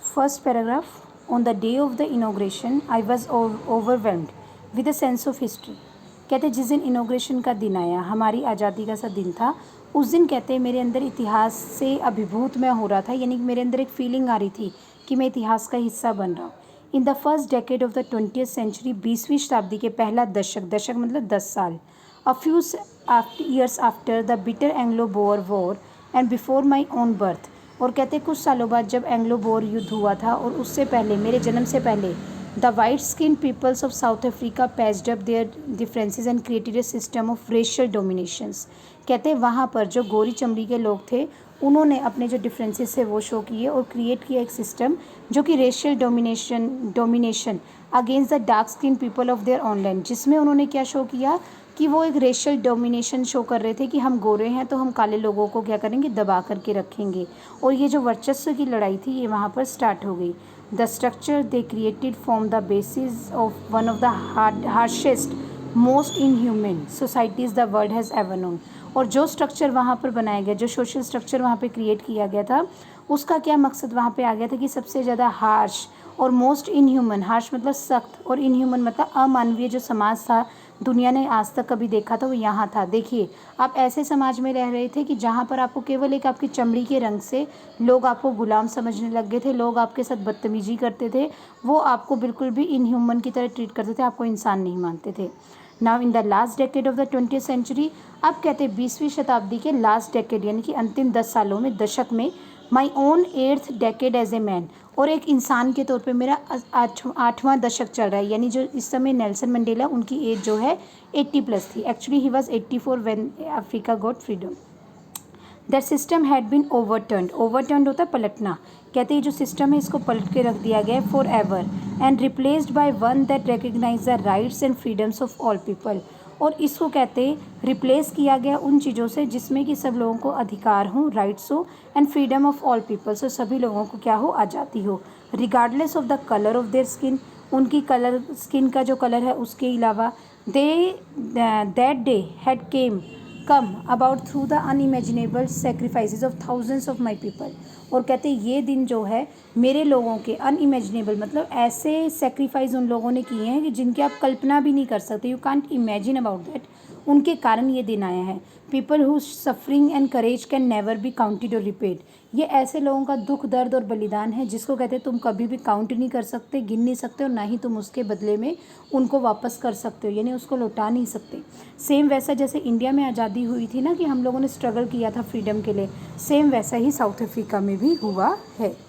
First paragraph. On the day of the inauguration, I was overwhelmed with a sense of history. कहते जिस दिन inauguration का दिन आया, हमारी आज़ादी का सा दिन था, उस दिन कहते मेरे अंदर इतिहास से अभिभूत मैं हो रहा था, यानी कि मेरे अंदर एक फीलिंग आ रही थी कि मैं इतिहास का हिस्सा बन रहा हूँ. In the first decade of the 20th century, 20वीं शताब्दी के पहला दशक, दशक मतलब 10 साल, a few years after the bitter Anglo Boer war and before my own birth. और कहते कुछ सालों बाद जब एंग्लो बोर युद्ध हुआ था और उससे पहले, मेरे जन्म से पहले, the white skin peoples of South Africa patched up their differences and created a system of racial dominations. कहते वहाँ पर जो गोरी चमड़ी के लोग थे, उन्होंने अपने जो डिफरेंसेस है वो शो किए और क्रिएट किया एक सिस्टम जो कि racial domination against the dark skin people of their online, जिसमें उन्होंने क्या शो किया कि वो एक रेशियल डोमिनेशन शो कर रहे थे कि हम गोरे हैं तो हम काले लोगों को क्या करेंगे, दबा करके रखेंगे. और ये जो वर्चस्व की लड़ाई थी ये वहाँ पर स्टार्ट हो गई. The structure they created form the basis of one of the harshest most inhuman societies the world has ever known. और जो स्ट्रक्चर वहाँ पर बनाया गया, जो सोशल स्ट्रक्चर वहाँ पे क्रिएट किया गया था, उसका क्या मकसद वहाँ पे आ गया था कि सबसे ज़्यादा हार्श और मोस्ट इनह्यूमन, हार्श मतलब सख्त और इनह्यूमन मतलब अमानवीय जो समाज था दुनिया ने आज तक कभी देखा था, वो यहाँ था. देखिए, आप ऐसे समाज में रह रहे थे कि जहाँ पर आपको केवल एक आपकी चमड़ी के रंग से लोग आपको गुलाम समझने लग गए थे, लोग आपके साथ बदतमीजी करते थे, वो आपको बिल्कुल भी इनह्यूमन की तरह ट्रीट करते थे, आपको इंसान नहीं मानते थे. Now in the last decade of the 20th century, अब कहते 20वीं शताब्दी के लास्ट डेकेड यानी कि अंतिम 10 सालों में, दशक में, my own 8th decade as a man, और एक इंसान के तौर पे मेरा 8वां दशक चल रहा है. यानी जो इस समय नेल्सन मंडेला, उनकी एज जो है 80+ थी. Actually he was 84 when Africa got freedom. That system had been overturned होता है पलटना. कहते हैं जो सिस्टम है इसको पलट के रख दिया गया है for ever and replaced by one that recognise the rights and freedoms of all people. और इसको कहते रिप्लेस किया गया उन चीज़ों से जिसमें कि सब लोगों को अधिकार हो, राइट्स हो, and freedom of all peoples, और सभी लोगों को क्या हो, आज़ादी हो, regardless of the colour of their skin. उनकी कलर, स्किन का जो कलर है उसके अलावा, that day had come about through the unimaginable sacrifices of thousands of my people. और कहते ये दिन जो है मेरे लोगों के अनइमेजिनेबल मतलब ऐसे सेक्रीफाइस उन लोगों ने किए हैं कि जिनकी आप कल्पना भी नहीं कर सकते, you can't imagine about that. उनके कारण ये दिन आया है. People who suffering and courage can never be counted और रिपेड. ये ऐसे लोगों का दुख, दर्द और बलिदान है जिसको कहते हैं तुम कभी भी काउंट नहीं कर सकते, गिन नहीं सकते, और ना ही तुम उसके बदले में उनको वापस कर सकते हो, यानी उसको लौटा नहीं सकते. सेम वैसा जैसे इंडिया में आज़ादी हुई थी ना कि हम लोगों ने स्ट्रगल किया था फ्रीडम के लिए, सेम वैसा ही साउथ अफ्रीका में भी हुआ है.